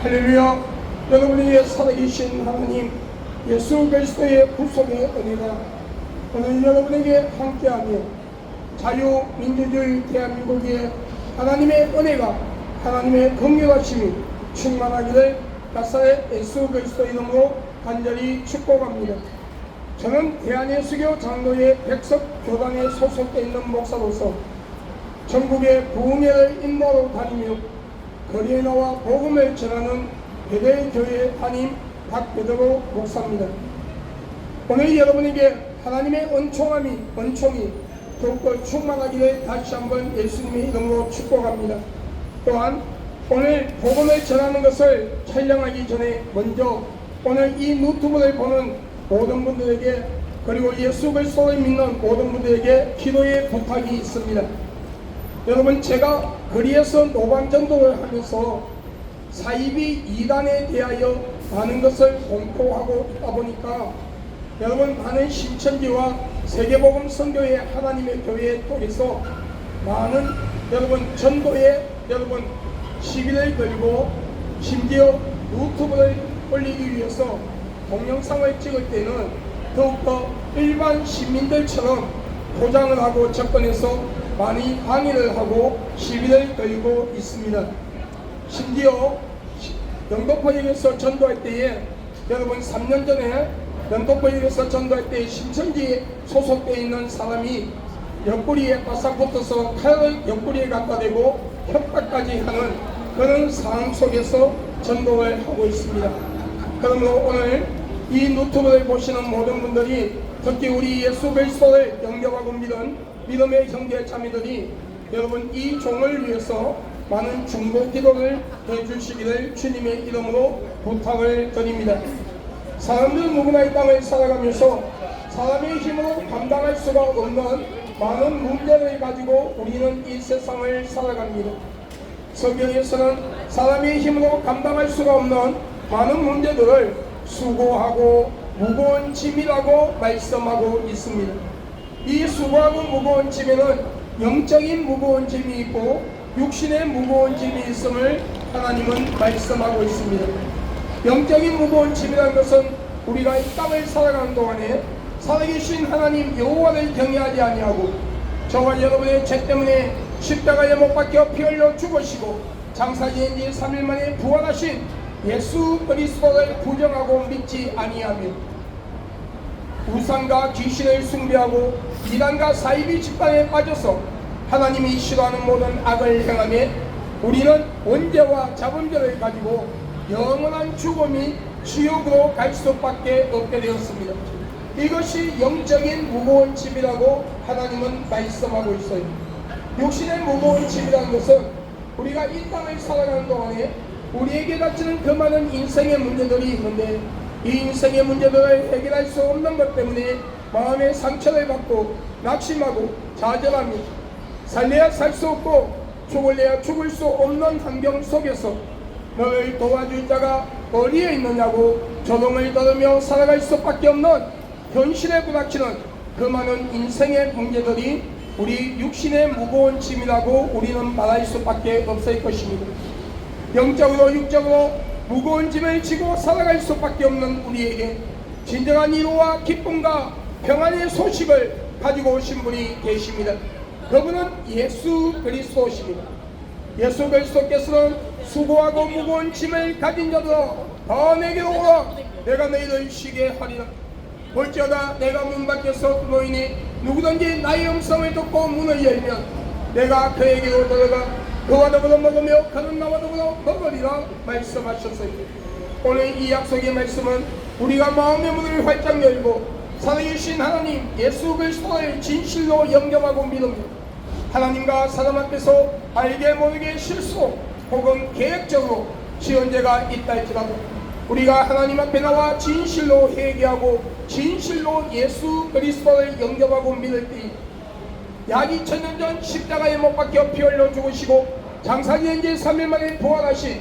할렐루야. 여러분에게 살아계신 하나님 예수 그리스도의 구속의 은혜가 오늘 여러분에게 함께하며 자유민주주의 대한민국의 하나님의 은혜가 하나님의 긍휼하심이 충만하기를 나사렛 예수 그리스도 이름으로 간절히 축복합니다. 저는 대한예수교 장로의 백석교단에 소속되어 있는 목사로서 전국의 부흥회를 인도하러 다니며 거리에 나와 복음을 전하는 베델교회 담임 박베드로 목사입니다. 오늘 여러분에게 하나님의 은총이 더욱더 충만하기를 다시 한번 예수님의 이름으로 축복합니다. 또한 오늘 복음을 전하는 것을 촬영하기 전에 먼저 오늘 이 유튜브를 보는 모든 분들에게 그리고 예수 그리스도를 믿는 모든 분들에게 기도의 부탁이 있습니다. 여러분, 제가 거리에서 노방전도를 하면서 사이비 이단에 대하여 많은 것을 공포하고 있다 보니까 여러분, 많은 신천지와 세계복음 선교회 하나님의 교회에 통해서 많은 여러분 전도에 여러분 시비를 걸고 심지어 유튜브를 올리기 위해서 동영상을 찍을 때는 더욱더 일반 시민들처럼 포장을 하고 접근해서 많이 항의를 하고 시비를 걸고 있습니다. 심지어 영도포역에서 전도할 때에 여러분 3년 전에 영도포역에서 전도할 때 신천지에 소속되어 있는 사람이 옆구리에 바싹 붙어서 칼을 옆구리에 갖다 대고 협박까지 하는 그런 상황 속에서 전도를 하고 있습니다. 그러므로 오늘 이 유튜브를 보시는 모든 분들이 특히 우리 예수 그리스도를 영접하고 믿은 믿음의 형제 자매들이 여러분 이 종을 위해서 많은 중보 기도를 해주시기를 주님의 이름으로 부탁을 드립니다. 사람들 누구나 이 땅을 살아가면서 사람의 힘으로 감당할 수가 없는 많은 문제를 가지고 우리는 이 세상을 살아갑니다. 성경에서는 사람의 힘으로 감당할 수가 없는 많은 문제들을 수고하고 무거운 짐이라고 말씀하고 있습니다. 이 수고하고 무거운 짐에는 영적인 무거운 짐이 있고 육신의 무거운 짐이 있음을 하나님은 말씀하고 있습니다. 영적인 무거운 짐이라는 것은 우리가 이 땅을 살아가는 동안에 살아계신 하나님 여호와를 경외하지 아니하고 저와 여러분의 죄 때문에 십자가에 못 박혀 피 흘려 죽으시고 장사지은 지 3일 만에 부활하신 예수 그리스도를 부정하고 믿지 아니하며 우상과 귀신을 숭배하고 이단과 사이비 집단에 빠져서 하나님이 싫어하는 모든 악을 행하며 우리는 원죄와 자범죄를 가지고 영원한 죽음이 지옥으로 갈 수밖에 없게 되었습니다. 이것이 영적인 무거운 짐이라고 하나님은 말씀하고 있어요. 육신의 무거운 짐이라는 것은 우리가 이 땅을 살아가는 동안에 우리에게 닥치는 그 많은 인생의 문제들이 있는데 이 인생의 문제들을 해결할 수 없는 것 때문에 마음의 상처를 받고 낙심하고 좌절하며 살래야 살 수 없고 죽을래야 죽을 수 없는 환경 속에서 너를 도와줄 자가 어디에 있느냐고 조롱을 들으며 살아갈 수밖에 없는 현실에 부닥치는 그 많은 인생의 문제들이 우리 육신의 무거운 짐이라고 우리는 말할 수밖에 없을 것입니다. 영적으로 육적으로 무거운 짐을 지고 살아갈 수밖에 없는 우리에게 진정한 위로와 기쁨과 평안의 소식을 가지고 오신 분이 계십니다. 그분은 예수 그리스도십니다. 예수 그리스도께서는 수고하고 무거운 짐을 가진 자들아 다 내게로 오라 내가 너희를 쉬게 하리라. 볼지어다 내가 문 밖에서 놓이니 누구든지 나의 음성을 듣고 문을 열면 내가 그에게로 들어가 그와 더불어 먹으며 그는 나와 더불어 먹으리라 말씀하셨어요. 오늘 이 약속의 말씀은 우리가 마음의 문을 활짝 열고 살아계신 하나님 예수 그리스도를 진실로 영접하고 믿으며 하나님과 사람 앞에서 알게 모르게 실수 혹은 계획적으로 지은 죄가 있다 할지라도 우리가 하나님 앞에 나와 진실로 회개하고 진실로 예수 그리스도를 영접하고 믿을 때 약 2000년 전 십자가에 못 박혀 피 흘려 죽으시고 장사지은 지 3일 만에 부활하신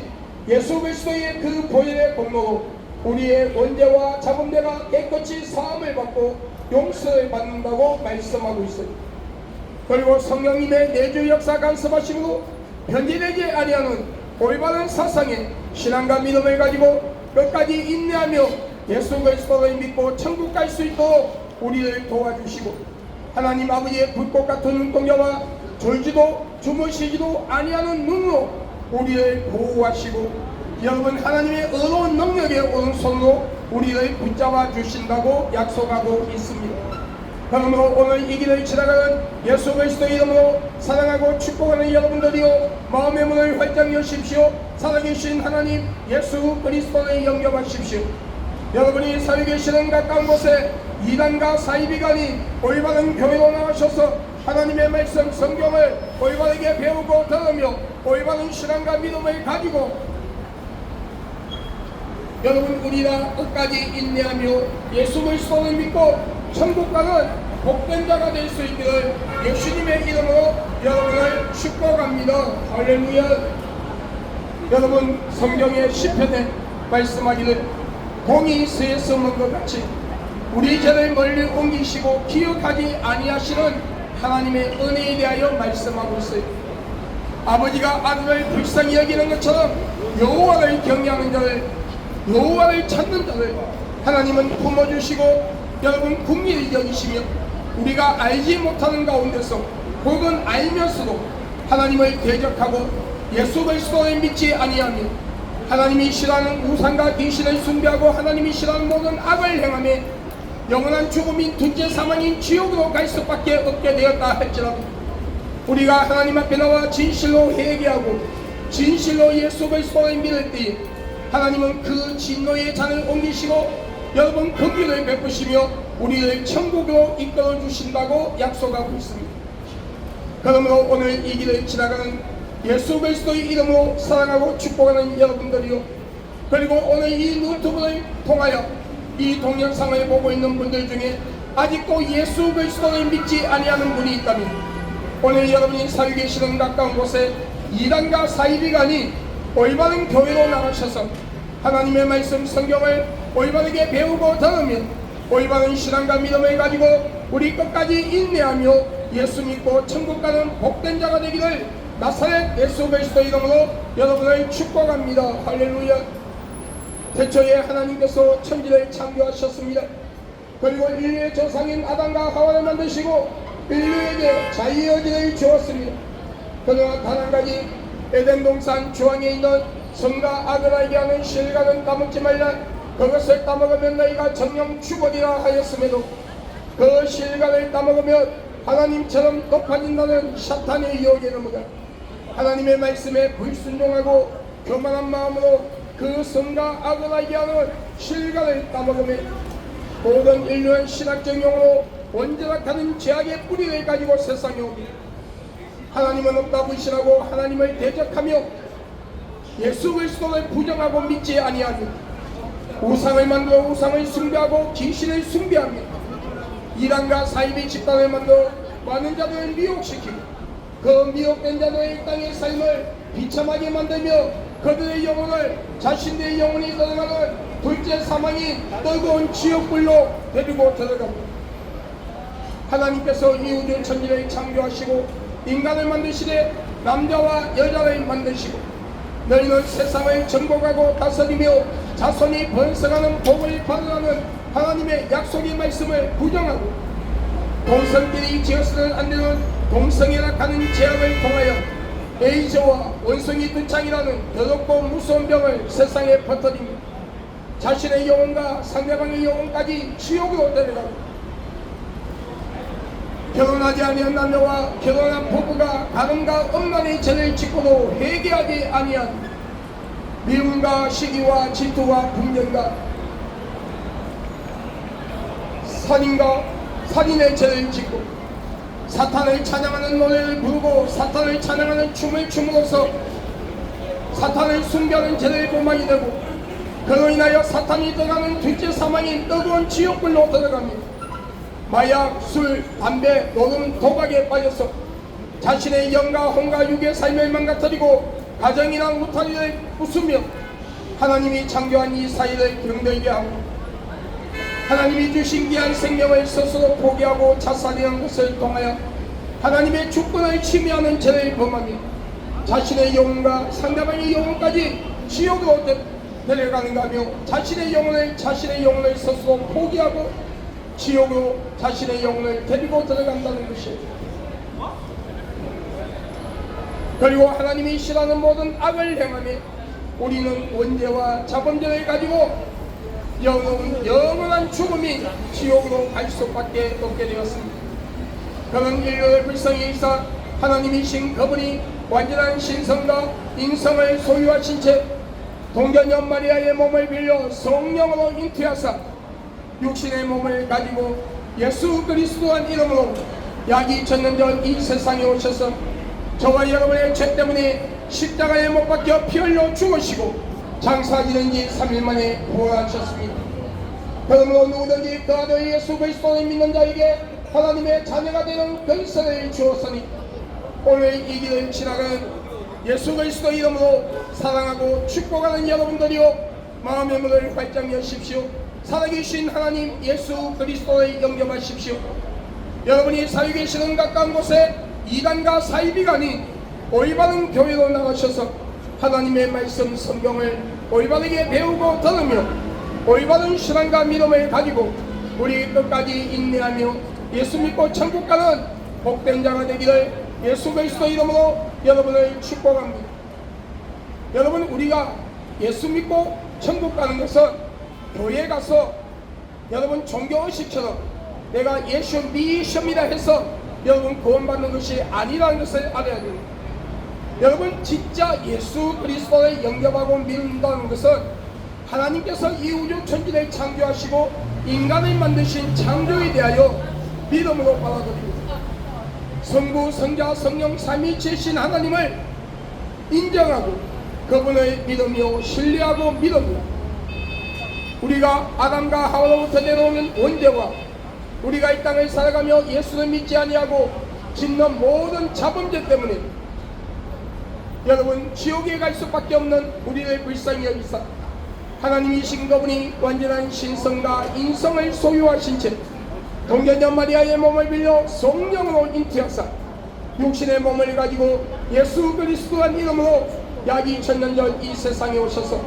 예수 그리스도의 그 보혈의 공로로 우리의 원죄와 자범죄가 깨끗이 사함을 받고 용서를 받는다고 말씀하고 있어요. 그리고 성령님의 내주 역사 간섭하심으로 변질되지 아니하는 올바른 사상에 신앙과 믿음을 가지고 끝까지 인내하며 예수 그리스도를 믿고 천국 갈 수 있도록 우리를 도와주시고 하나님 아버지의 불꽃 같은 눈동자와 졸지도 주무시지도 아니하는 눈으로 우리를 보호하시고 여러분 하나님의 의로운 능력의 오른손으로 우리를 붙잡아 주신다고 약속하고 있습니다. 그러므로 오늘 이 길을 지나가는 예수 그리스도의 이름으로 사랑하고 축복하는 여러분들이요 마음의 문을 활짝 여십시오. 살아계신 하나님 예수 그리스도를 영접하십시오. 여러분이 살고 계시는 가까운 곳에 이단과 사이비간이 올바른 교회로 나가셔서 하나님의 말씀 성경을 올바르게 배우고 들으며 올바른 신앙과 믿음을 가지고 여러분 우리가 끝까지 인내하며 예수 그리스도를 믿고 천국 가는 복된 자가 될 수 있기를 예수님의 이름으로 여러분을 축복합니다. 할렐루야. 여러분 성경의 시편에 말씀하기를 공이 스에 숨은 것 같이 우리 죄를 멀리 옮기시고 기억하지 아니하시는 하나님의 은혜에 대하여 말씀하고 있어요. 아버지가 아들을 불쌍히 여기는 것처럼 여호와를 경외하는 자를 여호와를 찾는 자를 하나님은 품어주시고 여러분 국리를 여기시며 우리가 알지 못하는 가운데서 혹은 알면서도 하나님을 대적하고 예수 그리스도를 믿지 아니하며 하나님이 싫어하는 우상과 귀신을 숭배하고 하나님이 싫어하는 모든 악을 행하며 영원한 죽음인 둘째 사망인 지옥으로 갈 수밖에 없게 되었다 할지라도 우리가 하나님 앞에 나와 진실로 회개하고 진실로 예수 그리스도를 믿을 때에 하나님은 그 진노의 잔을 옮기시고 여러분 긍휼을 베푸시며 우리를 천국으로 이끌어 주신다고 약속하고 있습니다. 그러므로 오늘 이 길을 지나가는 예수 그리스도의 이름으로 사랑하고 축복하는 여러분들이요 그리고 오늘 이 유튜브를 통하여 이 동영상을 보고 있는 분들 중에 아직도 예수 그리스도를 믿지 아니하는 분이 있다면 오늘 여러분이 살고 계시는 가까운 곳에 이단과 사이비간이 올바른 교회로 나가셔서 하나님의 말씀 성경을 올바르게 배우고 들으면 올바른 신앙과 믿음을 가지고 우리 끝까지 인내하며 예수 믿고 천국 가는 복된 자가 되기를 나사렛 예수 그리스도 이름으로 여러분을 축복합니다. 할렐루야. 태초에 하나님께서 천지를 창조하셨습니다. 그리고 인류의 조상인 아담과 하와를 만드시고 인류에게 자유의 여지를 주었습니다. 그러나 단 한 가지 에덴 동산 주황에 있는 선과 악을 알게 하는 실과는 따먹지 말라. 그것을 따먹으면 너희가 정령 죽으리라 하였음에도 그 실과를 따먹으면 하나님처럼 높아진다는 사탄의 유혹에 넘어가 하나님의 말씀에 불순종하고 교만한 마음으로 그 선과 악을 알게 하는 실과를 따먹으며 모든 인류는 신학적 용어로 원죄락하는 죄악의 뿌리를 가지고 세상에 옵니다. 하나님은 없다 불신하고 하나님을 대적하며 예수 그리스도를 부정하고 믿지 아니하며 우상을 만들어 우상을 숭배하고 귀신을 숭배하며 이단과 사이비 집단을 만들어 많은 자들을 미혹시키고 그 미혹된 자들의 땅의 삶을 비참하게 만들며 그들의 영혼을 자신들의 영혼이 들어가는 둘째 사망인 뜨거운 지옥불로 데리고 들어갑니다. 하나님께서 이 우주 천지를 창조하시고 인간을 만드시되 남자와 여자를 만드시고 너희는 세상을 정복하고 다스리며 자손이 번성하는 복을 받으라는 하나님의 약속의 말씀을 부정하고 동성끼리 지어서는 안되는 동성애락하는 죄악을 통하여 에이즈와 원숭이 두창이라는 더럽고 무서운 병을 세상에 퍼뜨리며 자신의 영혼과 상대방의 영혼까지 지옥으로 데려가고 결혼하지 아니한 남녀와 결혼한 부부가 가늠과 음란의 죄를 짓고도 회개하지 아니한 미움과 시기와 질투와 분쟁과 살인과 살인의 죄를 짓고 사탄을 찬양하는 노래를 부르고 사탄을 찬양하는 춤을 춤으로써 사탄을 숭배하는 죄를 범하게 되고 그로 인하여 사탄이 들어가는 둘째 사망인 뜨거운 지옥불로 들어갑니다. 마약, 술, 담배, 녹음, 도박에 빠져서 자신의 영과 혼과 육의 삶을 망가뜨리고 가정이나 울타리를 부수며 하나님이 창조한 이 사회를 병들게 하고 하나님이 주신 귀한 생명을 스스로 포기하고 자살하는 것을 통하여 하나님의 주권을 침해하는 죄를 범하며 자신의 영혼과 상대방의 영혼까지 지옥으로 데려가는가 하며 자신의 영혼을 스스로 포기하고 지옥으로 자신의 영혼을 데리고 들어간다는 것이에요. 그리고 하나님이 싫어하는 모든 악을 행하며 우리는 원죄와 자범죄를 가지고 영원한 죽음이 지옥으로 갈 수밖에 없게 되었습니다. 그런 인류를 불쌍히 여기사 하나님이신 그분이 완전한 신성과 인성을 소유하신 채 동전녀 마리아의 몸을 빌려 성령으로 잉태하사 육신의 몸을 가지고 예수 그리스도한 이름으로 약 2000년 전 이 세상에 오셔서 저와 여러분의 죄 때문에 십자가에 못 박혀 피 흘려 죽으시고 장사 지낸 지 3일 만에 부활하셨습니다. 그러므로 누구든지 그 아들 예수 그리스도를 믿는 자에게 하나님의 자녀가 되는 권세를 주었으니 오늘 이 길을 지나가는 예수 그리스도 이름으로 사랑하고 축복하는 여러분들이요, 마음의 문을 활짝 여십시오. 살아계신 하나님 예수 그리스도를 영접하십시오. 여러분이 살고 계시는 가까운 곳에 이단과 사이비가 아닌 올바른 교회로 나가셔서 하나님의 말씀 성경을 올바르게 배우고 들으며 올바른 신앙과 믿음을 가지고 우리 끝까지 인내하며 예수 믿고 천국 가는 복된 자가 되기를 예수 그리스도 이름으로 여러분을 축복합니다. 여러분, 우리가 예수 믿고 천국 가는 것은 교회에 가서 여러분 종교의식처럼 내가 예수 믿습니다 해서 여러분 구원받는 것이 아니라는 것을 알아야 됩니다. 여러분, 진짜 예수 그리스도를 영접하고 믿는다는 것은 하나님께서 이 우주 천지를 창조하시고 인간을 만드신 창조에 대하여 믿음으로 받아들입니다. 성부, 성자, 성령 삼위일체신 하나님을 인정하고 그분을 믿으며 신뢰하고 믿습니다. 우리가 아담과 하와로부터 내려오는 원죄와 우리가 이 땅을 살아가며 예수를 믿지 아니하고 짓는 모든 자범죄 때문에 여러분 지옥에 갈 수밖에 없는 우리를 불쌍히 여기사 하나님이신 그분이 완전한 신성과 인성을 소유하신 채 동전녀 마리아의 몸을 빌려 성령으로 잉태하사 육신의 몸을 가지고 예수 그리스도란 이름으로 약 2000년 전 이 세상에 오셔서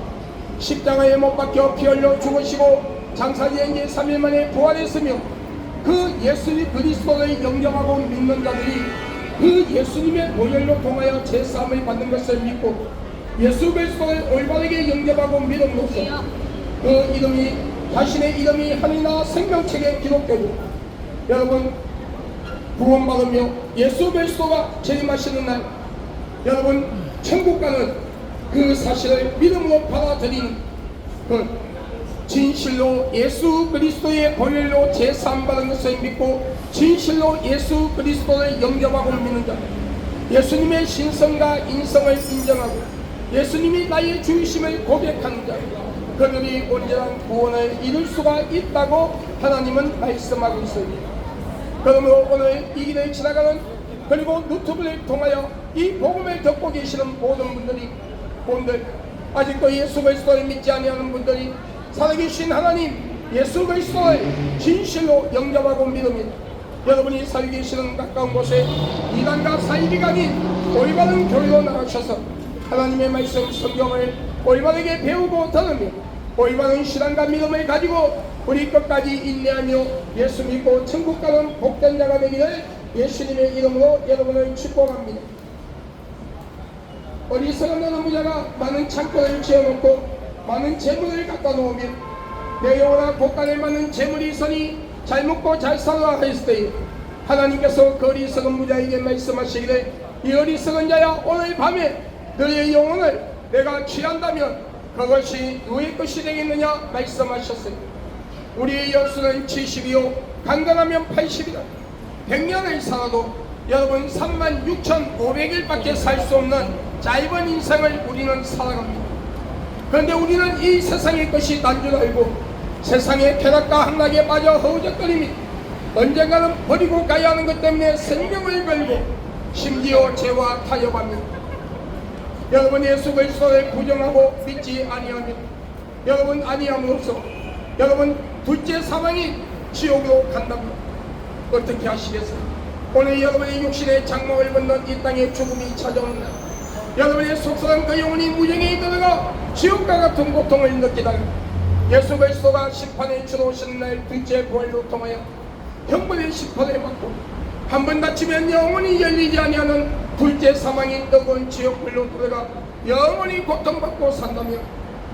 십자가에 못 박혀 피 흘려 죽으시고 장사 지낸 지 3일 만에 부활했으며 그 예수 그리스도를 영접하고 믿는 자들이 그 예수님의 보혈로 통하여 제사함을 받는 것을 믿고 예수 그리스도를 올바르게 영접하고 믿음으로써 그 이름이 자신의 이름이 하늘나 생명책에 기록되고 여러분 구원받으며 예수 그리스도가 재림하시는 날 여러분 천국 가는 그 사실을 믿음으로 받아들이는 그 진실로 예수 그리스도의 보혈로 제사함 받은 것을 믿고 진실로 예수 그리스도를 영접하고 믿는 자, 예수님의 신성과 인성을 인정하고 예수님이 나의 주이심을 고백하는 자, 그들이 온전한 구원을 이룰 수가 있다고 하나님은 말씀하고 있습니다. 그러므로 오늘 이 길을 지나가는 그리고 유튜브를 통하여 이 복음을 듣고 계시는 모든 분들 아직도 예수 그리스도를 믿지 아니하는 분들이 살아계신 하나님 예수 그리스도를 진실로 영접하고 믿으며 여러분이 살고 계시는 가까운 곳에 이단과 사이비가 아닌 올바른 교회로 나가셔서 하나님의 말씀 성경을 올바르게 배우고 들으며 올바른 신앙과 믿음을 가지고 우리 끝까지 인내하며 예수 믿고 천국 가는 복된 자가 되기를 예수님의 이름으로 여러분을 축복합니다. 어리석은 어느 부자가 많은 창고를 지어놓고 많은 재물을 갖다 놓으면 내 영혼아 곳간에 많은 재물이 있으니 잘 먹고 잘 살아라 하였을 때에 하나님께서 그 어리석은 부자에게 말씀하시기를 이 어리석은 자야 오늘 밤에 너의 영혼을 내가 취한다면 그것이 누구의 것이 되겠느냐 말씀하셨어요. 우리의 열수는 70이요 강건하면 80이다. 100년을 살아도 여러분 36,500일밖에 살 수 없는 짧은 인생을 우리는 살아갑니다. 그런데 우리는 이 세상의 것이 난 줄 알고 세상의 쾌락과 함락에 빠져 허우적거리며 언젠가는 버리고 가야 하는 것 때문에 생명을 걸고 심지어 죄와 타협합니다. 여러분 예수 그리스도를 부정하고 믿지 아니하면 여러분 아니함으로써 여러분 둘째 사망이 지옥으로 간답니다. 어떻게 하시겠어요? 오늘 여러분의 육신의 장막을 벗는 이 땅의 죽음이 찾아오는 날 여러분의 속삭한 그 영혼이 무정에 들어가 지옥과 같은 고통을 느끼다가 예수 그리스도가 심판에 들어오시는 날 둘째 부활로 통하여 형벌의 심판을 받고 한 번 다치면 영원히 열리지 아니하는 둘째 사망인 뜨거운 지옥불로 들어가 영원히 고통받고 산다면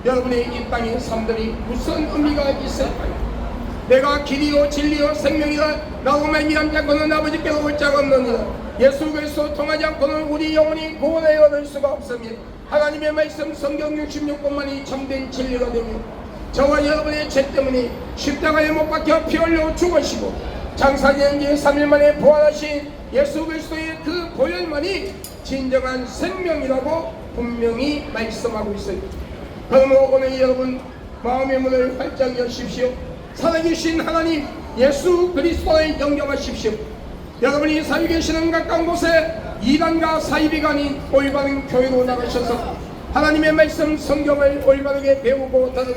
여러분의 이 땅의 삶들이 무슨 의미가 있을까요? 내가 길이요 진리요 생명이라 라고 말미암지 않고는 아버지께로 올 자가 없느니라. 예수 그리스도 통하지 않고는 우리 영혼이 구원을 얻을 수가 없으며 하나님의 말씀 성경 66권만이 참된 진리가 되며 저와 여러분의 죄 때문에 십자가에 못 박혀 피 흘려 죽으시고 장사된 지 3일 만에 부활하신 예수 그리스도의 그 보혈만이 진정한 생명이라고 분명히 말씀하고 있어요. 그러므로 오늘 여러분 마음의 문을 활짝 여십시오. 살아계신 하나님 예수 그리스도를 영접하십시오. 여러분이 살고 계시는 가까운 곳에 이단과 사이비가 아닌 올바른 교회로 나가셔서 하나님의 말씀 성경을 올바르게 배우고 들으며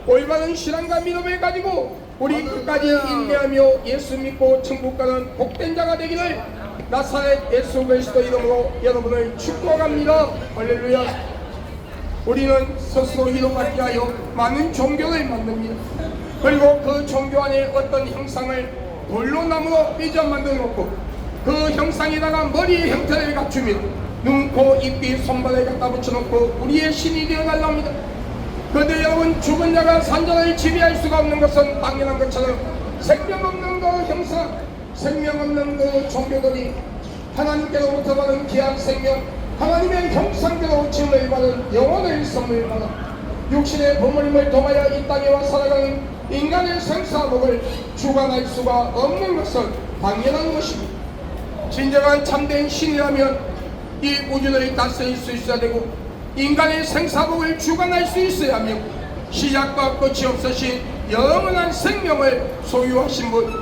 올바른 신앙과 믿음을 가지고 우리 끝까지 인내하며 예수 믿고 천국 가는 복된 자가 되기를 나사렛 예수 그리스도 이름으로 여러분을 축복합니다. 할렐루야. 우리는 스스로 이동하게 하여 많은 종교를 만듭니다. 그리고 그 종교 안에 어떤 형상을 돌로 나무로 삐져 만들어 놓고 그 형상에다가 머리의 형태를 갖추며 눈, 코, 입, 귀, 손발을 갖다 붙여놓고 우리의 신이 되어달라 합니다. 그런데 여러분 죽은 자가 산자를 지배할 수가 없는 것은 당연한 것처럼 생명 없는 그 형상, 생명 없는 그 종교들이 하나님께로부터 받은 귀한 생명, 하나님의 형상대로 지음을 받은 영혼을 선물 받아 육신의 부모님을 통하여 이 땅에 와 살아가는 인간의 생사복을 주관할 수가 없는 것은 당연한 것입니다. 진정한 참된 신이라면 이 우주를 다스릴 수 있어야 되고 인간의 생사복을 주관할 수 있어야 하며 시작과 끝이 없으신 영원한 생명을 소유하신 분,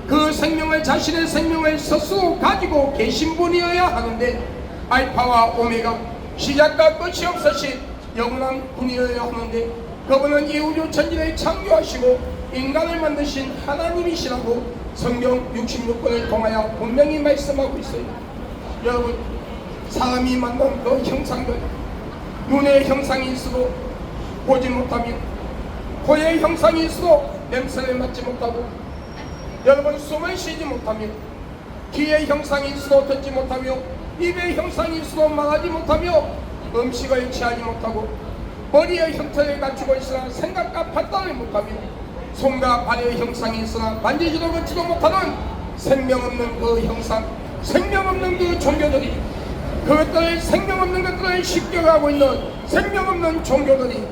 그 생명을 자신의 생명을 스스로 가지고 계신 분이어야 하는데 알파와 오메가 시작과 끝이 없으신 영원한 분이어야 하는데 그분은 이 우주 천지를 창조하시고 인간을 만드신 하나님이시라고 성경 66권을 통하여 분명히 말씀하고 있어요. 여러분 사람이 만든 그 형상들 눈의 형상이 있어도 보지 못하며 코의 형상이 있어도 냄새를 맡지 못하고 여러분 숨을 쉬지 못하며 귀의 형상이 있어도 듣지 못하며 입의 형상이 있어도 말하지 못하며 음식을 취하지 못하고 머리의 형태를 갖추고 있으나 생각과 판단을 못하며 손과 발의 형상이 있으나 만지지도 걷지도 못하는 생명 없는 그 형상, 생명 없는 그 종교들이 그것들을 생명 없는 것들을 십격하고 있는 생명 없는 종교들이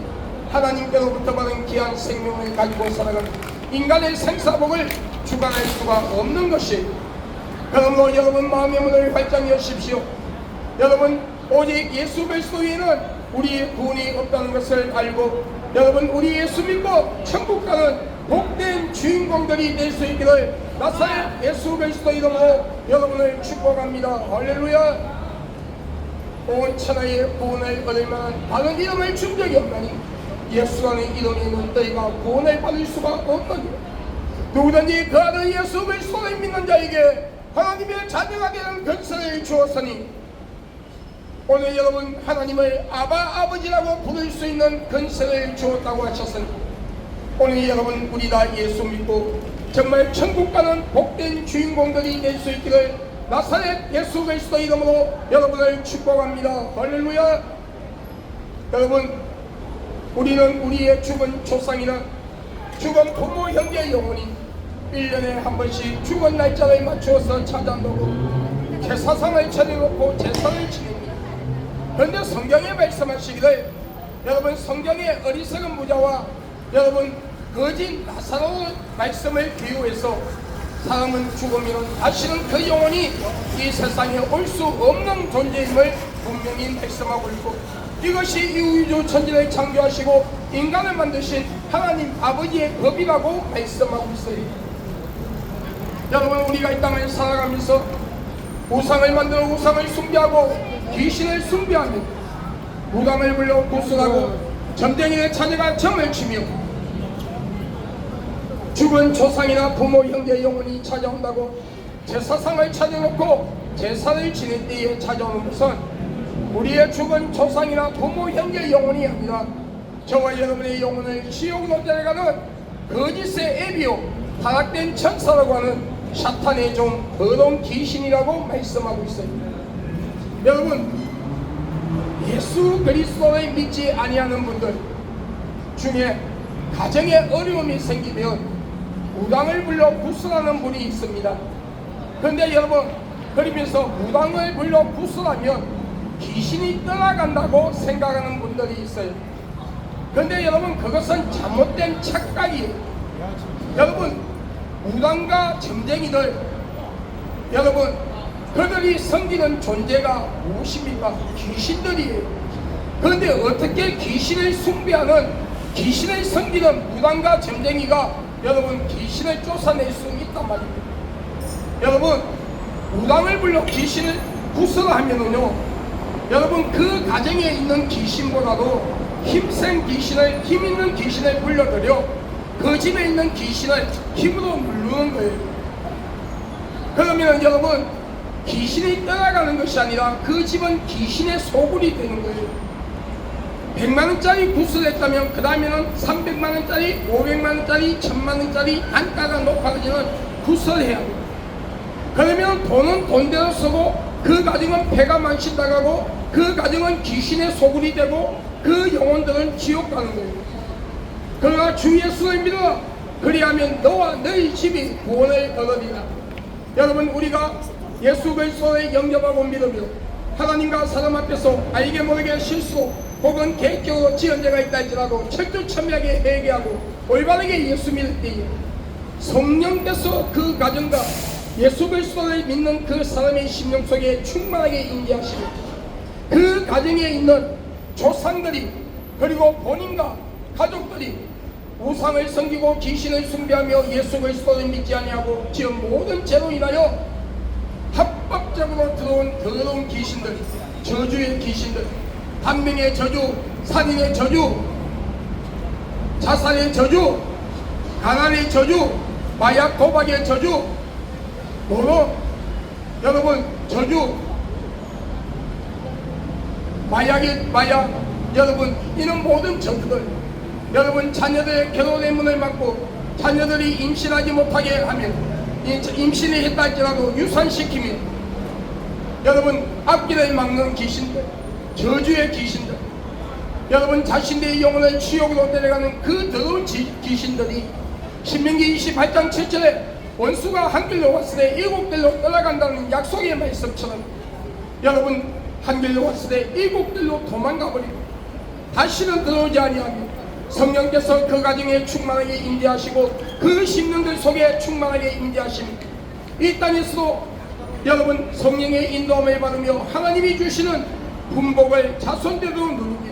하나님께로부터 받은 귀한 생명을 가지고 살아가는 인간의 생사복을 주관할 수가 없는 것이. 그러므로 여러분 마음의 문을 활짝 여십시오. 여러분 오직 예수 그리스도 외에는 우리의 구원이 없다는 것을 알고 여러분 우리 예수 믿고 천국 가는 복된 주인공들이 될 수 있기를 나사렛 예수 그리스도 이름으로 여러분을 축복합니다. 할렐루야. 온 천하의 구원을 얻을 만한 다른 이름을 준 적이 없나니 예수라는 이름이 있는 너희가 구원을 받을 수가 없느니라. 누구든지 그 아들 예수 그리스도를 믿는 자에게 하나님의 자녀가 되는 권세를 주었으니 오늘 여러분 하나님을 아바 아버지라고 부를 수 있는 권세를 주었다고 하셨으니 오늘 여러분 우리 다 예수 믿고 정말 천국 가는 복된 주인공들이 될 수 있기를 나사렛 예수 그리스도 이름으로 여러분을 축복합니다. 할렐루야. 여러분 우리는 우리의 죽은 조상이나 죽은 부모 형제 영혼이 1년에 한 번씩 죽은 날짜를 맞추어서 찾아오고 제사상을 차려놓고 제사를 지냅니다. 그런데 성경에 말씀하시기를 여러분 성경의 어리석은 부자와 여러분 거짓 나사로 말씀을 비유해서 사람은 죽으면 다시는 그 영혼이 이 세상에 올 수 없는 존재임을 분명히 말씀하고 있고 이것이 이 우주 천지를 창조하시고 인간을 만드신 하나님 아버지의 법이라고 말씀하고 있어요. 여러분 우리가 이 땅을 살아가면서 우상을 만들어 우상을 숭배하고 귀신을 숭배하며 무당을 불러 구슬하고 점쟁이를 찾아가 점을 치며 죽은 조상이나 부모 형제 영혼이 찾아온다고 제사상을 차려놓고 제사를 지낼 때에 찾아오는 것은 우리의 죽은 조상이나 부모 형제 영혼이 아니라 저와 여러분의 영혼을 지옥으로 데려가는 거짓의 애비요 타락된 천사라고 하는 사탄의 종 더러운 귀신이라고 말씀하고 있어요. 여러분, 예수 그리스도를 믿지 아니하는 분들 중에 가정에 어려움이 생기면 무당을 불러 구슬하는 분이 있습니다. 그런데 여러분, 그러면서 무당을 불러 구슬하면 귀신이 떠나간다고 생각하는 분들이 있어요. 그런데 여러분, 그것은 잘못된 착각이에요. 여러분, 무당과 점쟁이들, 여러분, 그들이 섬기는 존재가 무엇입니까? 귀신들이에요. 그런데 어떻게 귀신을 숭배하는, 귀신을 섬기는 무당과 점쟁이가 여러분 귀신을 쫓아낼 수 있단 말입니다. 여러분, 무당을 불러 귀신을 구슬하면은요, 여러분 그 가정에 있는 귀신보다도 힘센 귀신을, 힘 있는 귀신을 불러들여 그 집에 있는 귀신을 힘으로 누르는 거예요. 그러면 여러분, 귀신이 떠나가는 것이 아니라 그 집은 귀신의 소굴이 되는 거예요. 100만원짜리 구슬했다면 그 다음에는 300만원짜리, 500만원짜리, 1000만원짜리 단가가 높아지는 구슬해야 돼요. 그러면 돈은 돈대로 쓰고 그 가정은 폐가 망신당하고 그 가정은 귀신의 소굴이 되고 그 영혼들은 지옥 가는 거예요. 그러나 주 예수를 믿어 그리하면 너와 너희 집이 구원을 얻으리라. 여러분, 우리가 예수 그리스도를 영접하고 믿으며 하나님과 사람 앞에서 알게 모르게 실수 혹은 계획적으로 지은 죄가 있다 할지라도 철두철미하게 회개하고 올바르게 예수 믿을 때에 성령께서 그 가정과 예수 그리스도를 믿는 그 사람의 심령 속에 충만하게 임재하시고 그 가정에 있는 조상들이 그리고 본인과 가족들이 우상을 섬기고 귀신을 숭배하며 예수 그리스도를 믿지 아니하고 지은 모든 죄로 인하여 합법적으로 들어온 더러운 귀신들, 저주의 귀신들, 단명의 저주, 살인의 저주, 자살의 저주, 가난의 저주, 마약 도박의 저주, 여러분 저주, 마약, 여러분 이런 모든 저주들, 여러분 자녀들의 결혼의 문을 막고 자녀들이 임신하지 못하게 하면 임신을 했다 할지라도 유산시키면 여러분 앞길을 막는 귀신들, 저주의 귀신들, 여러분 자신의 영혼을 지옥으로 데려가는 그 더러운 귀신들이 신명기 28장 7절에 원수가 한 길로 왔을 때 일곱 길로 떠나간다는 약속의 말씀처럼 여러분 한 길로 왔을 때 일곱 길로 도망가 버리고 다시는 들어오지 아니하며 성령께서 그 가정에 충만하게 임재하시고 그 심령들 속에 충만하게 임재하시며 이 땅에서도 여러분 성령의 인도함을 받으며 하나님이 주시는 분복을 자손대로 누리며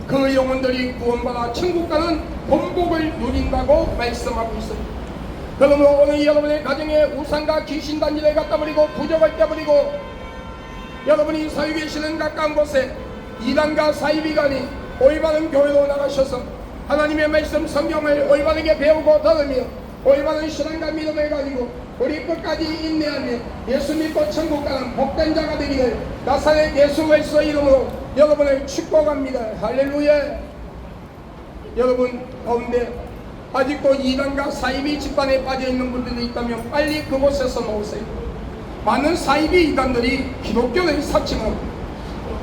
그 영혼들이 구원받아 천국 가는 본복을 누린다고 말씀하고 있습니다. 그러므로 오늘 여러분의 가정에 우상과 귀신 단지를 갖다 버리고 부적을 떼버리고 여러분이 사유 계시는 가까운 곳에 이단과 사이비간이 올바른 교회로 나가셔서 하나님의 말씀 성경을 올바르게 배우고 들으며 올바른 신앙과 믿음을 가지고 우리 끝까지 인내하며 예수 믿고 천국 가는 복된 자가 되기를 나사렛 예수 그리스도의 이름으로 여러분을 축복합니다. 할렐루야. 여러분 가운데 아직도 이단과 사이비 집단에 빠져있는 분들이 있다면 빨리 그곳에서 나오세요. 많은 사이비 이단들이 기독교를 사칭하고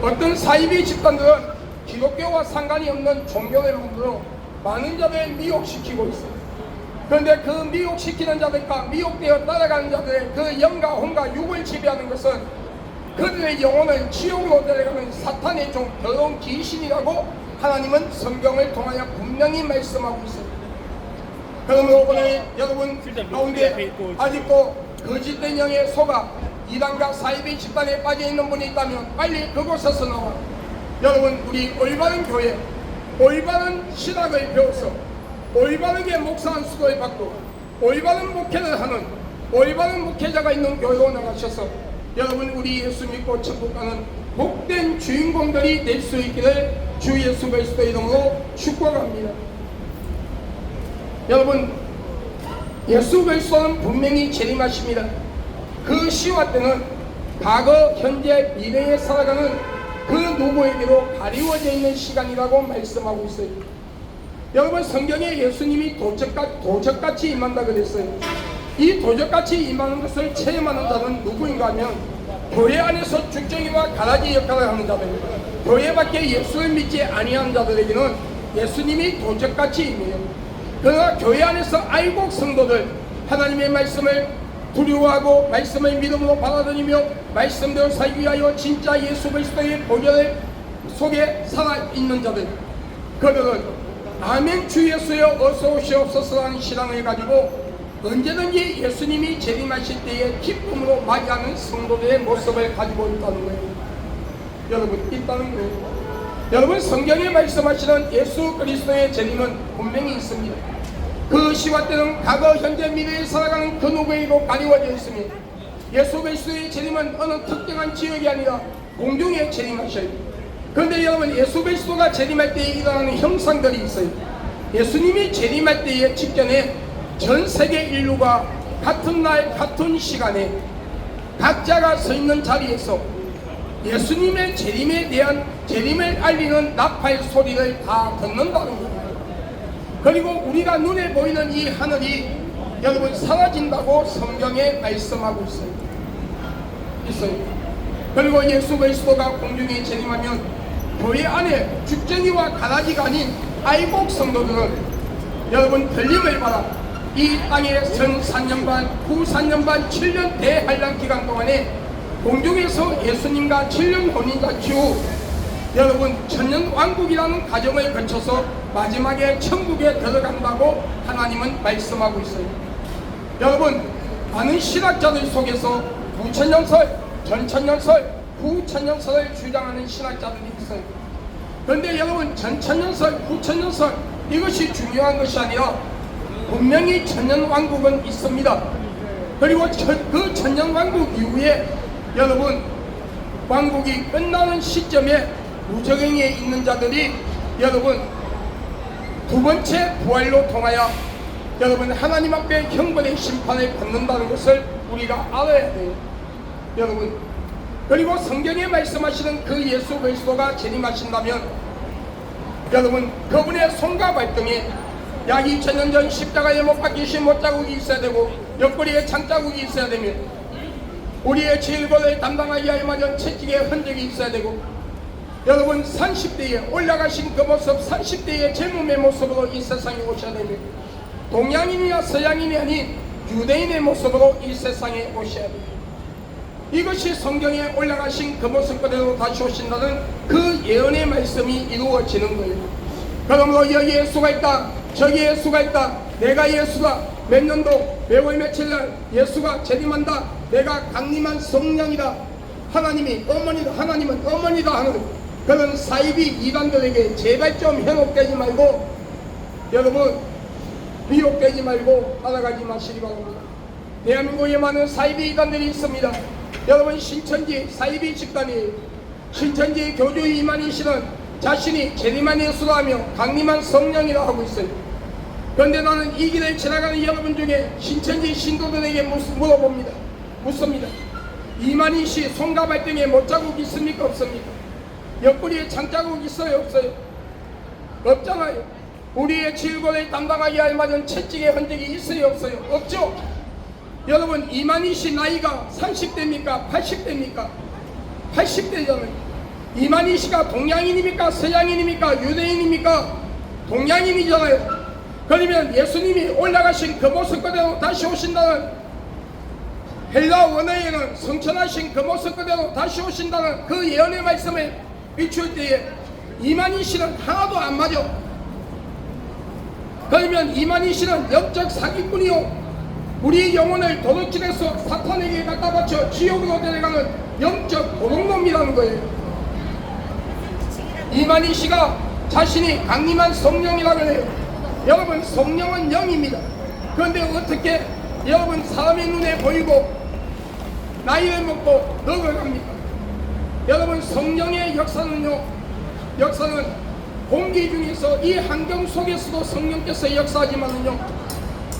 어떤 사이비 집단들은 기독교와 상관이 없는 종교를 만들어 많은 자들을 미혹시키고 있어요. 그런데 그 미혹시키는 자들과 미혹되어 따라가는 자들의 그 영과 혼과 육을 지배하는 것은 그들의 영혼을 지옥으로 데려가는 사탄의 종 더러운 귀신이라고 하나님은 성경을 통하여 분명히 말씀하고 있습니다. 그러므로 오늘 여러분 가운데 아직도 거짓된 영에 속아 이단과 사이비 집단에 빠져있는 분이 있다면 빨리 그곳에서 나와 여러분 우리 올바른 교회, 올바른 신학을 배워서 올바르게 목사한 수도를 받고 올바른 목회를 하는 올바른 목회자가 있는 교회로 나가셔서 여러분 우리 예수 믿고 천국 가는 복된 주인공들이 될 수 있기를 주 예수 그리스도의 이름으로 축복합니다. 여러분 예수 그리스도는 분명히 재림하십니다. 그 시와 때는 과거, 현재, 미래에 살아가는 그 누구에게도 가리워져 있는 시간이라고 말씀하고 있어요. 여러분, 성경에 예수님이 도적같이 임한다 그랬어요. 이 도적같이 임하는 것을 체험하는 자는 누구인가 하면 교회 안에서 죽정이와 가라지 역할을 하는 자들, 교회 밖에 예수를 믿지 아니하는 자들에게는 예수님이 도적같이 임해요. 그러나 교회 안에서愛国 성도들, 하나님의 말씀을 두려워하고 말씀을 믿음으로 받아들이며 말씀대로 살기 위하여 진짜 예수 그리스도의 보혈 속에 살아있는 자들, 그들은 아멘 주 예수여 어서 오시옵소서라는 신앙을 가지고 언제든지 예수님이 재림하실 때에 기쁨으로 맞이하는 성도들의 모습을 가지고 있다는 거예요. 여러분, 있다는 거예요. 여러분, 성경에 말씀하시는 예수 그리스도의 재림은 분명히 있습니다. 그 시와 때는 과거, 현재, 미래에 살아가는 그 누구에게도 가리워져 있습니다. 예수 그리스도의 재림은 어느 특정한 지역이 아니라 공중에 재림하셔요. 그런데 여러분, 예수 그리스도가 재림할 때에 일어나는 형상들이 있어요. 예수님이 재림할 때에 직전에 전 세계 인류가 같은 날 같은 시간에 각자가 서 있는 자리에서 예수님의 재림에 대한 재림을 알리는 나팔 소리를 다 듣는다는 겁니다. 그리고 우리가 눈에 보이는 이 하늘이 여러분 사라진다고 성경에 말씀하고 있어요. 그리고 예수 그리스도가 공중에 재림하면 교회 안에 죽정이와 가라지가 아닌愛国 성도들은 여러분 들림을 받아 이 땅에 전 3년 반, 후 3년 반, 7년 대환란 기간 동안에 공중에서 예수님과 7년 혼인잔치 후 여러분 천년왕국이라는 과정을 거쳐서 마지막에 천국에 들어간다고 하나님은 말씀하고 있어요. 여러분, 많은 신학자들 속에서 부천년설, 전천년설, 후천년설을 주장하는 신학자들이 있어요. 그런데 여러분, 전천년설, 후천년설 이것이 중요한 것이 아니라 분명히 천년왕국은 있습니다. 그리고 그 천년왕국 이후에 여러분 왕국이 끝나는 시점에 무저갱에 있는 자들이 여러분 두 번째 부활로 통하여 여러분 하나님 앞에 형벌의 심판을 받는다는 것을 우리가 알아야 돼요. 여러분, 그리고 성경에 말씀하시는 그 예수 그리스도가 재림하신다면 여러분 그분의 손과 발등에 약 2000년 전 십자가에 못 박히신 못자국이 있어야 되고 옆구리에 창자국이 있어야 되며 우리의 질고를 담당하기 위하여 맞은 채찍의 흔적이 있어야 되고 여러분 30대에 올라가신 그 모습, 30대의 젊음의 모습으로 이 세상에 오셔야 되며 동양인이나 서양인이 아닌 유대인의 모습으로 이 세상에 오셔야 됩니다. 이것이 성경에 올라가신 그 모습 그대로 다시 오신다는 그 예언의 말씀이 이루어지는 거예요. 그러므로 여기 예수가 있다, 저기 예수가 있다, 내가 예수다, 몇 년도 몇월 며칠날 예수가 재림한다, 내가 강림한 성령이다, 하나님이 어머니다, 하나님은 어머니다 하는 그런 사이비 이단들에게 제발 좀 현혹되지 말고 여러분 미혹되지 말고 따라가지 마시기 바랍니다. 대한민국에 많은 사이비 이단들이 있습니다. 여러분, 신천지 사이비 집단이에요. 신천지 교주 이만희 씨는 자신이 재림한 예수라 하며 강림한 성령이라 하고 있어요. 그런데 나는 이 길을 지나가는 여러분 중에 신천지 신도들에게 물어봅니다. 묻습니다. 이만희 씨 손과 발등에 못자국 있습니까? 없습니까? 옆구리에 창자국 있어요? 없어요? 없잖아요. 우리의 질고를 담당하기 위하여 맞은 채찍의 흔적이 있어요? 없어요? 없죠? 여러분, 이만희 씨 나이가 30대입니까? 80대입니까? 80대잖아요. 이만희 씨가 동양인입니까? 서양인입니까? 유대인입니까? 동양인이잖아요. 그러면 예수님이 올라가신 그 모습 그대로 다시 오신다는, 헬라 원어에는 성천하신 그 모습 그대로 다시 오신다는 그 예언의 말씀을 비출 때에 이만희 씨는 하나도 안 맞아. 그러면 이만희 씨는 영적 사기꾼이요, 우리 영혼을 도둑질해서 사탄에게 갖다 바쳐 지옥으로 데려가는 영적 도둑놈이라는 거예요. 이만희 씨가 자신이 강림한 성령이라고 해요. 여러분, 성령은 영입니다. 그런데 어떻게 여러분 사람의 눈에 보이고 나이를 먹고 늙어갑니까? 여러분, 성령의 역사는 공기 중에서 이 환경 속에서도 성령께서 역사하지만은요,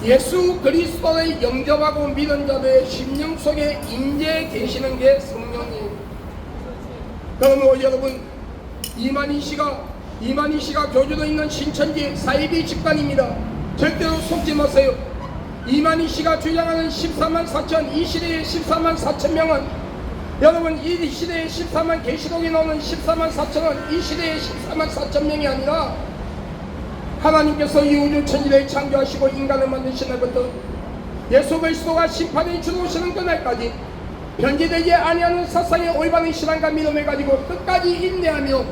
예수 그리스도를 영접하고 믿은 자들의 심령 속에 임재 계시는 게 성령이에요. 그러므로 여러분, 이만희 씨가 교주로 있는 신천지 사이비 집단입니다. 절대로 속지 마세요. 이만희 씨가 주장하는 14만 4천, 이 시대의 14만 4천 명은, 여러분, 이 시대의 14만 계시록에 나오는 14만 4천은 이 시대의 14만 4천 명이 아니라 하나님께서 이 우주 천지를 창조하시고 인간을 만드신 날부터 예수 그리스도가 심판에 주도하시는 그날까지 변질되지 아니하는 사상의 올바른 신앙과 믿음을 가지고 끝까지 인내하며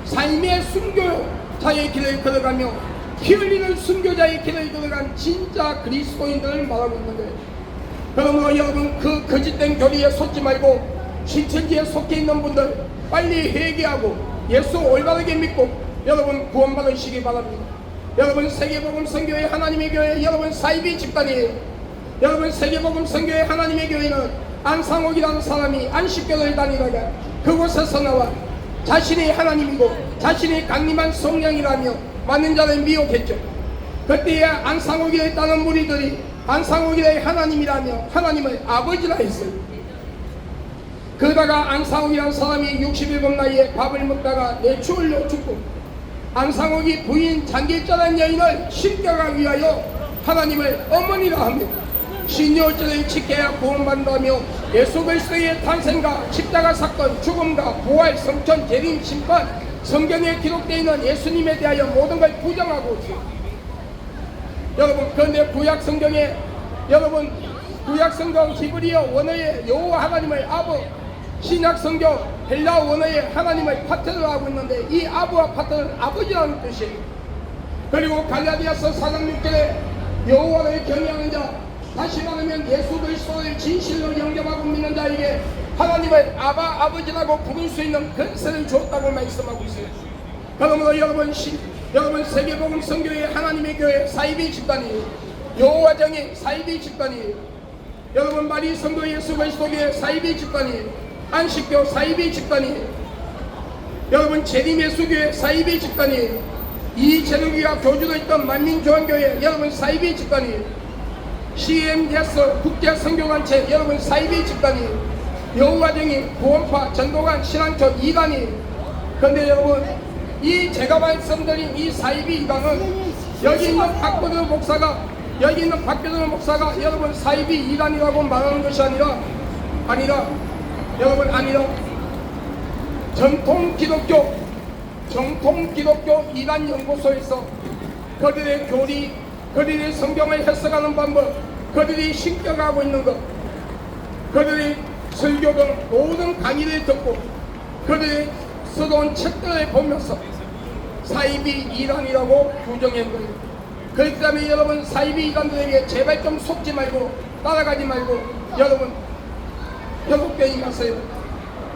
삶의 순교자의 길을 걸어가며 피 흘리는 순교자의 길을 걸어간 진짜 그리스도인들을 말하고 있는 거예요. 그러므로 여러분, 그 거짓된 교리에 속지 말고 신천지에 속해 있는 분들 빨리 회개하고 예수 올바르게 믿고 여러분 구원받으시기 바랍니다. 여러분, 세계복음 선교회 하나님의 교회, 여러분 사이비 집단이에요. 여러분, 세계복음 선교회 하나님의 교회는 안상옥이라는 사람이 안식교를 다니다가 그곳에서 나와 자신이 하나님이고 자신이 강림한 성령이라며 많은 자를 미혹했죠. 그때에 안상옥이를 따는 무리들이 안상옥이를 하나님이라며 하나님을 아버지라 했어요. 그러다가 안상옥이라는 사람이 67 나이에 밥을 먹다가 뇌출로 죽고 안상옥이 부인 장길자라는 여인을 신격하기 위하여 하나님을 어머니라 하며 신유월절을 지켜야 구원받는다며 예수 그리스도의 탄생과 십자가 사건, 죽음과 부활, 성천, 재림, 심판, 성경에 기록되어 있는 예수님에 대하여 모든 걸 부정하고 있어요. 여러분, 그런데 구약 성경에 여러분 구약 성경 히브리어 원어의 여호와 하나님을 아버, 신약 성경 헬라 원어의 하나님을 파트너로 하고 있는데 이 아버와 파트너는 아버지라는 뜻이에요. 그리고 갈라디아서 4장 6절에 여호와를 경외하는 자, 다시 말하면 예수 그리스도를 진실로 영접하고 믿는 자에게 하나님을 아버지라고 부를 수 있는 권세를 주었다고 말씀하고 있어요. 그러므로 여러분 세계복음 선교회 하나님의 교회 사이비 집단이에요. 여호와 정의 사이비 집단이에요. 여러분, 마리 성도 예수 그리스도교회 사이비 집단이에요. 안식교 사이비 집단이에요. 여러분, 재림 예수교회 사이비 집단이에요. 이재능이가 교주로 있던 만민조항교회 여러분 사이비 집단이에요. CMS 국제선교단체 여러분 사이비 집단이에요. 여호와정의 구원파 전도관 신앙처 2단이에요. 그런데 여러분, 이 제가 말씀드린 이 사이비 이단은 여기 있는 박교도 목사가 여러분 사이비 이단이라고 말하는 것이 아니라 정통 기독교 이단 연구소에서 그들의 교리, 그들이 성경을 해석하는 방법, 그들이 신격하고 있는 것, 그들이 설교 등 모든 강의를 듣고 그들이 써놓은 책들을 보면서 사이비 이단이라고 규정한 거예요. 그렇기 때문에 여러분, 사이비 이단들에게 제발 좀 속지 말고 따라가지 말고 여러분 회복되지 마세요.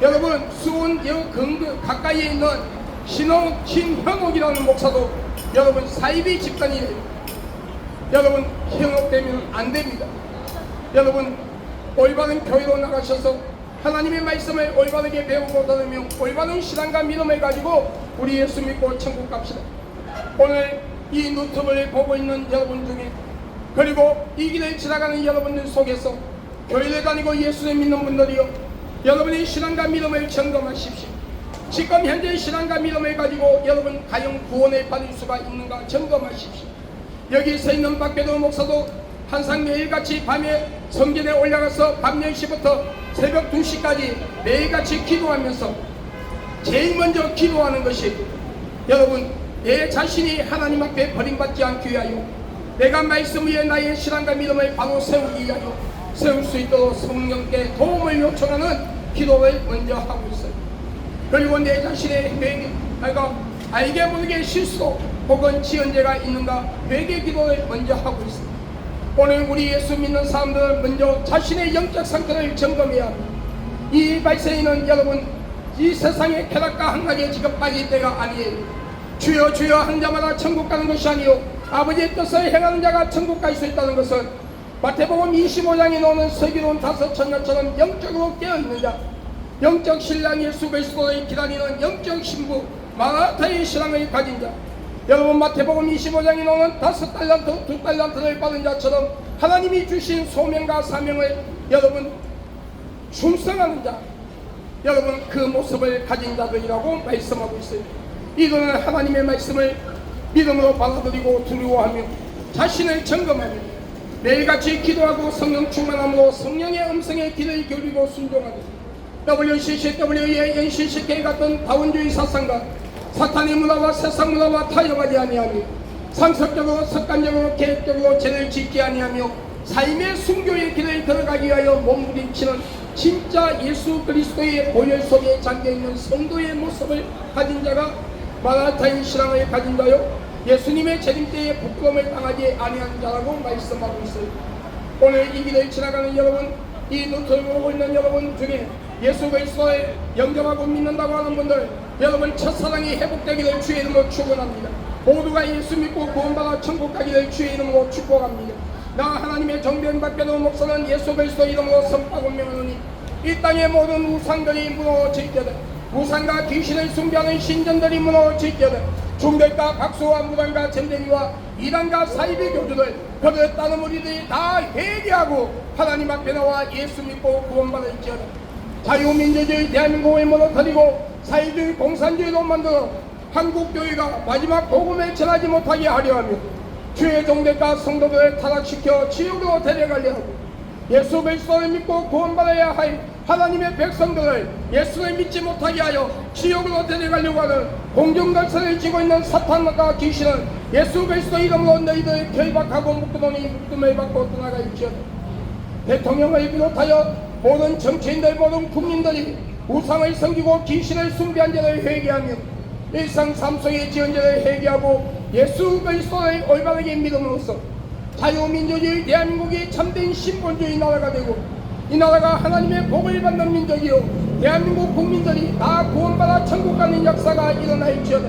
여러분, 수원 가까이에 있는 신형옥이라는 목사도 여러분 사이비 집단이에요. 여러분, 현혹되면 안 됩니다. 여러분, 올바른 교회로 나가셔서 하나님의 말씀을 올바르게 배우고 들으며 올바른 신앙과 믿음을 가지고 우리 예수 믿고 천국 갑시다. 오늘 이 유튜브를 보고 있는 여러분 중에, 그리고 이 길을 지나가는 여러분들 속에서 교회를 다니고 예수를 믿는 분들이요, 여러분의 신앙과 믿음을 점검하십시오. 지금 현재 신앙과 믿음을 가지고 여러분 과연 구원을 받을 수가 있는가 점검하십시오. 여기 서 있는 박배도 목사도 항상 매일같이 밤에 성전에 올라가서 밤 10시부터 새벽 2시까지 매일같이 기도하면서 제일 먼저 기도하는 것이 여러분, 내 자신이 하나님 앞에 버림받지 않기 위하여 내가 말씀 위에 나의 신앙과 믿음을 바로 세우기 위하여 세울 수 있도록 성령께 도움을 요청하는 기도를 먼저 하고 있어요. 그리고 내 자신의 회개, 알게 모르게 실수 혹은 지연죄가 있는가 회개 기도를 먼저 하고 있습니다. 오늘 우리 예수 믿는 사람들은 먼저 자신의 영적 상태를 점검해야 합니다. 이 발생에는 여러분, 이 세상의 쾌락과 한가지에 지금 빠질 때가 아니에요. 주여 주여 한 자마다 천국 가는 것이 아니요 아버지의 뜻을 행하는 자가 천국 갈 수 있다는 것은 마태복음 25장에 나오는 슬기로운 5 처녀처럼 영적으로 깨어있는 자, 영적 신랑 예수 그리스도를 기다리는 영적 신부 마라타의 신앙을 가진 자, 여러분 마태복음 25장에 나오는 5달란트 2달란트를 받은 자처럼 하나님이 주신 소명과 사명을 여러분 충성하는 자, 여러분 그 모습을 가진 자들이라고 말씀하고 있어요. 이들은 하나님의 말씀을 믿음으로 받아들이고 두려워하며 자신을 점검하며 매일같이 기도하고 성령 충만함으로 성령의 음성에 귀를 기울이고 순종하며 WCCW의 NCCK 같은 다원주의 사상과 사탄의 문화와 세상 문화와 타협하지 아니하며 상습적으로 습관적으로 계획적으로 죄를 짓지 아니하며 삶의 순교의 길을 걸어가기 위하여 몸부림치는 진짜 예수 그리스도의 보혈 속에 잠겨있는 성도의 모습을 가진 자가 마라타인 신앙을 가진 자요 예수님의 재림 때에 부끄러움을 당하지 아니한 자라고 말씀하고 있어요. 오늘 이 길을 지나가는 여러분, 이 노트를 보고 있는 여러분 중에 예수 그리스도를 영접하고 믿는다고 하는 분들, 여러분 첫사랑이 회복되기를 주의 이름으로 축원합니다. 모두가 예수 믿고 구원받아 천국 가기를 주의 이름으로 축복합니다. 나 하나님의 정병 박변호 목사는 예수 그리스도 이름으로 선포하고 명하노니 이 땅의 모든 우상들이 무너질지어다. 우상과 귀신을 숭배하는 신전들이 무너질지어다. 중대과 박수와 무당과 전쟁이와 이단과 사이비 교주들 그들 따는 우리들이 다 회개하고 하나님 앞에 나와 예수 믿고 구원받을지어다. 자유민주주의 대한민국을 무너뜨리고 사회주의 공산주의로 만들어 한국교회가 마지막 복음을 전하지 못하게 하려 하며 주의 종들과 성도들을 타락시켜 지옥으로 데려가려 하고 예수 그리스도를 믿고 구원받아야 할 하나님의 백성들을 예수를 믿지 못하게 하여 지옥으로 데려가려고 하는 공중걸쇠를 쥐고 있는 사탄과 귀신은 예수 그리스도 이름으로 너희들을 결박하고 묶어놓으니 묶음을 받고 떠나갈지어다. 대통령을 비롯하여 모든 정치인들 모든 국민들이 우상을 섬기고 귀신을 숭배한 자를 회개하며 일상 삶 속의 지은 자를 회개하고 예수 그리스도를 올바르게 믿음으로써 자유민주주의 대한민국이 참된 신본주의 나라가 되고 이 나라가 하나님의 복을 받는 민족이요 대한민국 국민들이 다 구원받아 천국 가는 역사가 일어날지어다.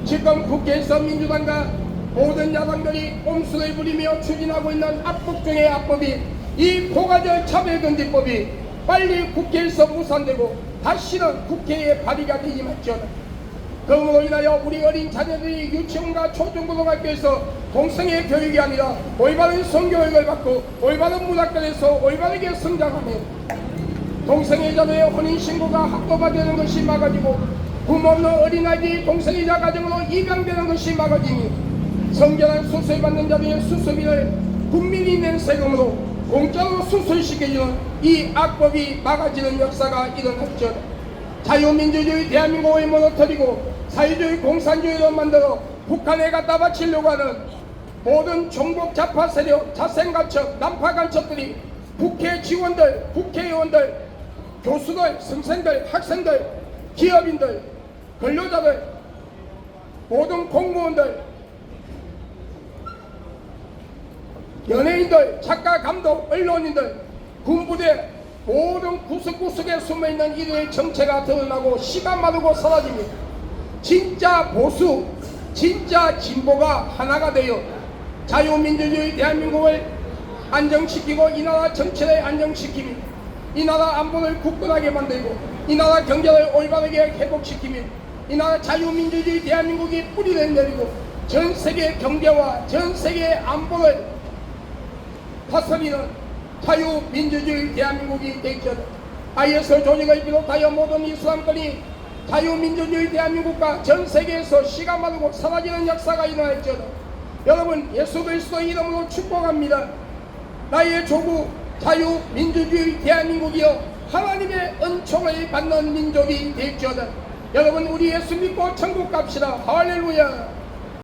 지금 국회에서 민주당과 모든 야당들이 꼼수를 부리며 추진하고 있는 악법 중의 악법이 이 포괄적 차별금지법이 빨리 국회에서 무산되고 다시는 국회에 발의가 되지 말지어다. 그러므로 인하여 우리 어린 자녀들이 유치원과 초중고등학교에서 동성애 교육이 아니라 올바른 성교육을 받고 올바른 문화권에서 올바르게 성장하며 동성애자들의 혼인신고가 합법화되는 것이 막아지고 부모 없는 어린아이들이 동성애자 가정으로 입양되는 것이 막아지니 성결한 수술받는 자들의 수술비를 국민이 낸 세금으로 공짜로 수술시켜주는 이 악법이 막아지는 역사가 일어났죠. 자유민주주의 대한민국을 무너뜨리고 사회주의 공산주의로 만들어 북한에 갖다 바치려고 하는 모든 종북 좌파 세력, 자생간첩, 난파간첩들이 국회 지원들, 국회의원들, 교수들, 선생들, 학생들, 기업인들, 근로자들, 모든 공무원들, 연예인들, 작가, 감독, 언론인들, 군부대 모든 구석구석에 숨어있는 이들의 정체가 드러나고 시간 마르고 사라집니다. 진짜 보수, 진짜 진보가 하나가 되어 자유민주주의 대한민국을 안정시키고 이 나라 정치를 안정시키며 이 나라 안보를 굳건하게 만들고 이 나라 경제를 올바르게 회복시키며 이 나라 자유민주주의 대한민국이 뿌리를 내리고 전 세계 경제와 전 세계 안보를 다스리는 자유민주주의 대한민국이 되겠다. IS 조직을 비롯하여 모든 이슬람권이 자유민주주의 대한민국과 전 세계에서 시가 마르고 사라지는 역사가 일어날지어다. 여러분 예수 그리스도 이름으로 축복합니다. 나의 조국 자유민주주의 대한민국이여 하나님의 은총을 받는 민족이 될지어다. 여러분 우리 예수 믿고 천국 갑시다. 할렐루야.